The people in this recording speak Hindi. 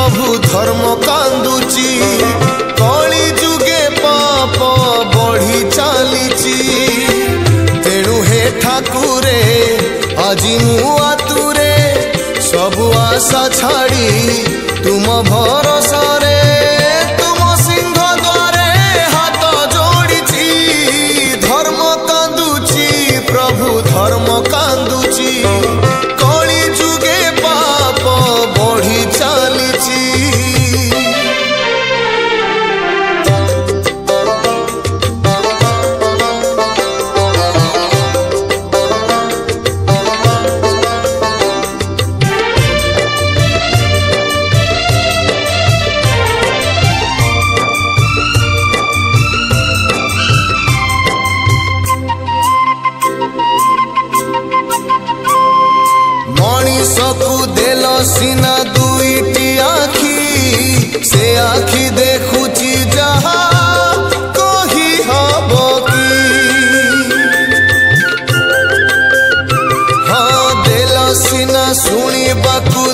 प्रभु धर्म कांदुची कली जुगे पाप बढ़ी चलीची तेणु हे ठाकुरे आजी मु आतुरे सब आशा छाड़ी तुम भरोसा रे तुम सिंह द्वारे हाथ जोड़ीची धर्म कांदुची प्रभु धर्म कांदुची कली जुगे पाप बढ़ी चलीची मनीषकु देल सीना दुईटी आखि से आखि देखुची जहा कही हब कि हाँ देल सीना शुणिबाकु